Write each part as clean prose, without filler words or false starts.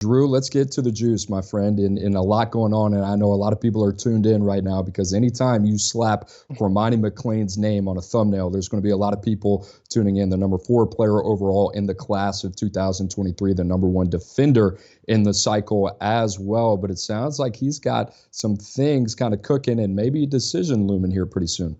Drew, let's get to the juice, my friend, and a lot going on. And I know a lot of people are tuned in right now because anytime you slap Cormani McClain's name on a thumbnail, there's going to be a lot of people tuning in. The number 4 player overall in the class of 2023, the number 1 defender in the cycle as well. But it sounds like he's got some things kind of cooking and maybe a decision looming here pretty soon.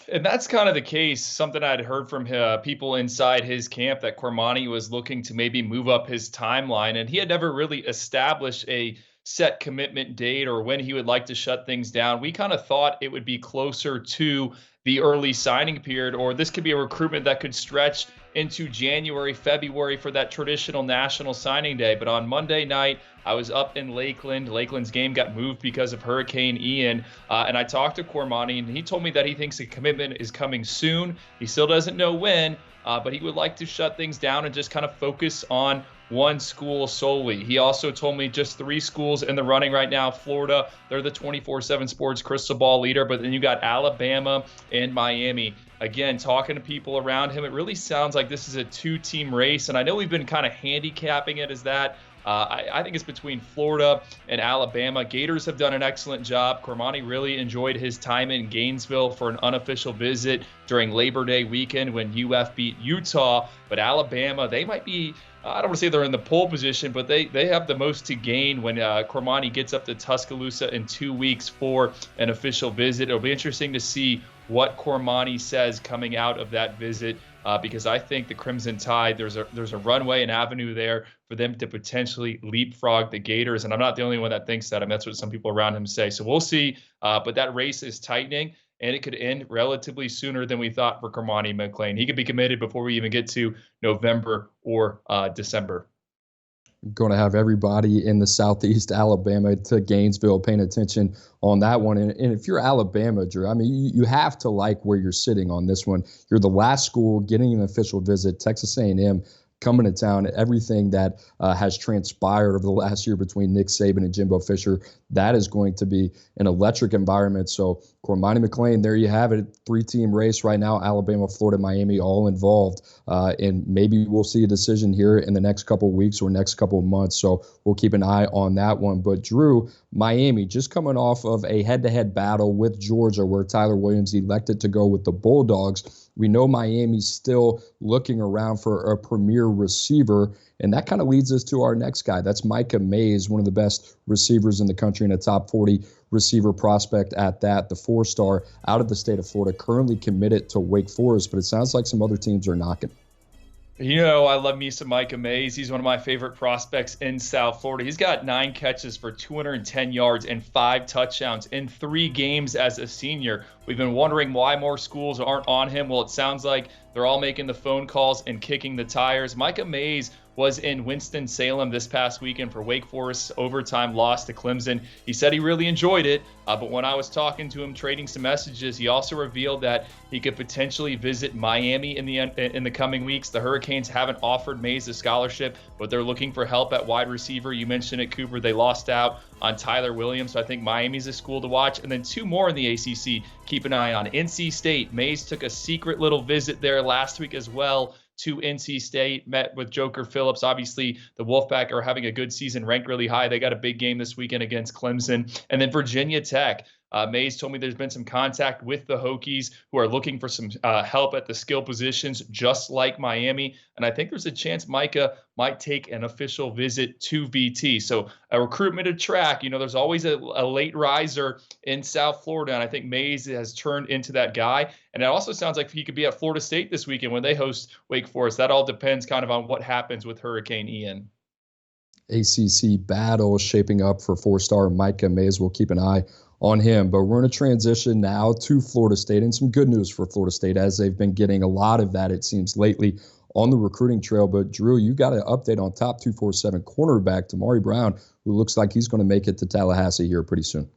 And that's kind of the case. Something I'd heard from people inside his camp that Cormani was looking to maybe move up his timeline, and he had never really established a set commitment date or when he would like to shut things down. We kind of thought it would be closer to the early signing period, or this could be a recruitment that could stretch into January, February for that traditional national signing day. But on Monday night, I was up in Lakeland. Lakeland's game got moved because of Hurricane Ian. And I talked to Cormani, and he told me that he thinks a commitment is coming soon. He still doesn't know when, but he would like to shut things down and just kind of focus on one school solely. He also told me just 3 schools in the running right now. Florida, they're the 24/7 Sports crystal ball leader, but then you got Alabama and Miami. Again, talking to people around him, it really sounds like this is a 2-team race, and I know we've been kind of handicapping it as that. I think it's between Florida and Alabama. Gators have done an excellent job. Cormani really enjoyed his time in Gainesville for an unofficial visit during Labor Day weekend when UF beat Utah. But Alabama, they might be, I don't want to say they're in the pole position, but they have the most to gain when Cormani gets up to Tuscaloosa in 2 weeks for an official visit. It'll be interesting to see what Cormani says coming out of that visit. Because I think the Crimson Tide, there's a runway, an avenue there for them to potentially leapfrog the Gators. And I'm not the only one that thinks that. I mean, that's what some people around him say. So we'll see. But that race is tightening, and it could end relatively sooner than we thought for Cormani McClain. He could be committed before we even get to November or December. Going to have everybody in the Southeast Alabama to Gainesville paying attention on that one. And if you're Alabama, Drew, I mean, you have to like where you're sitting on this one. You're the last school getting an official visit. Texas A&M coming to town. Everything that has transpired over the last year between Nick Saban and Jimbo Fisher, that is going to be an electric environment. So Cormani McClain, there you have it. 3-team race right now. Alabama, Florida, Miami, all involved. And maybe we'll see a decision here in the next couple of weeks or next couple of months. So we'll keep an eye on that one. But Drew, Miami just coming off of a head-to-head battle with Georgia where Tyler Williams elected to go with the Bulldogs. We know Miami's still looking around for a premier receiver, and that kind of leads us to our next guy. That's Micah Mays, one of the best receivers in the country and a top 40 receiver prospect at that, the 4-star out of the state of Florida, currently committed to Wake Forest, but it sounds like some other teams are knocking. You know, I love me some Micah Mays. He's one of my favorite prospects in South Florida. He's got 9 catches for 210 yards and 5 touchdowns in 3 games as a senior. We've been wondering why more schools aren't on him. Well, it sounds like they're all making the phone calls and kicking the tires. Micah Mays was in Winston-Salem this past weekend for Wake Forest's overtime loss to Clemson. He said he really enjoyed it, but when I was talking to him, trading some messages, he also revealed that he could potentially visit Miami in the coming weeks. The Hurricanes haven't offered Mays a scholarship, but they're looking for help at wide receiver. You mentioned it, Cooper. They lost out on Tyler Williams, so I think Miami's a school to watch. And then 2 more in the ACC, keep an eye on. NC State. Mays took a secret little visit there last week as well to NC State, met with Joker Phillips. Obviously, the Wolfpack are having a good season, ranked really high. They got a big game this weekend against Clemson. And then Virginia Tech. Mays told me there's been some contact with the Hokies who are looking for some help at the skill positions, just like Miami. And I think there's a chance Micah might take an official visit to VT. So a recruitment to track. You know, there's always a late riser in South Florida, and I think Mays has turned into that guy. And it also sounds like he could be at Florida State this weekend when they host Wake Forest. That all depends kind of on what happens with Hurricane Ian. ACC battle shaping up for 4-star Micah Mays. We'll keep an eye on him. But we're going to transition now to Florida State, and some good news for Florida State as they've been getting a lot of that, it seems, lately on the recruiting trail. But Drew, you got an update on top 247 cornerback Demari Brown, who looks like he's going to make it to Tallahassee here pretty soon.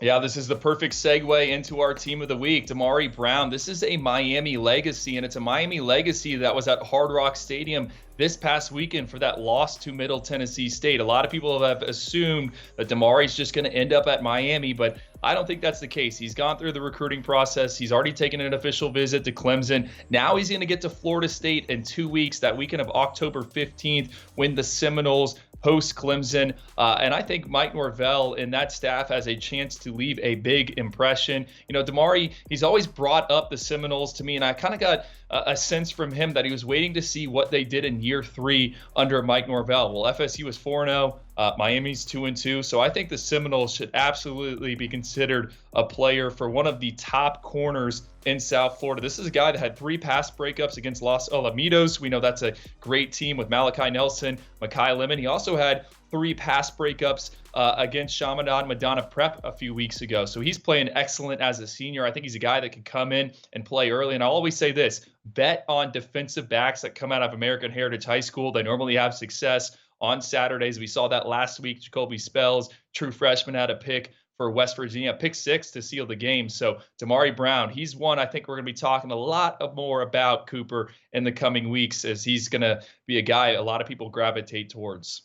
Yeah, this is the perfect segue into our team of the week, Demari Brown. This is a Miami legacy, and it's a Miami legacy that was at Hard Rock Stadium this past weekend for that loss to Middle Tennessee State. A lot of people have assumed that Demari's just going to end up at Miami, but I don't think that's the case. He's gone through the recruiting process. He's already taken an official visit to Clemson. Now he's going to get to Florida State in 2 weeks, that weekend of October 15th, when the Seminoles host Clemson. And I think Mike Norvell and that staff has a chance to leave a big impression. You know, Demari, he's always brought up the Seminoles to me, and I kind of got a sense from him that he was waiting to see what they did in year 3 under Mike Norvell. Well, FSU was 4-0. Miami's 2-2. So I think the Seminoles should absolutely be considered a player for one of the top corners in South Florida. This is a guy that had 3 pass breakups against Los Alamitos. We know that's a great team with Malachi Nelson, Mekhi Lemon. He also had 3 pass breakups against Chaminade Madonna Prep a few weeks ago. So he's playing excellent as a senior. I think he's a guy that can come in and play early. And I'll always say this, bet on defensive backs that come out of American Heritage High School. They normally have success on Saturdays. We saw that last week. Jacoby Spells, true freshman, had a pick for West Virginia, pick 6 to seal the game. So Demari Brown, he's one I think we're going to be talking a lot more about, Cooper, in the coming weeks, as he's going to be a guy a lot of people gravitate towards.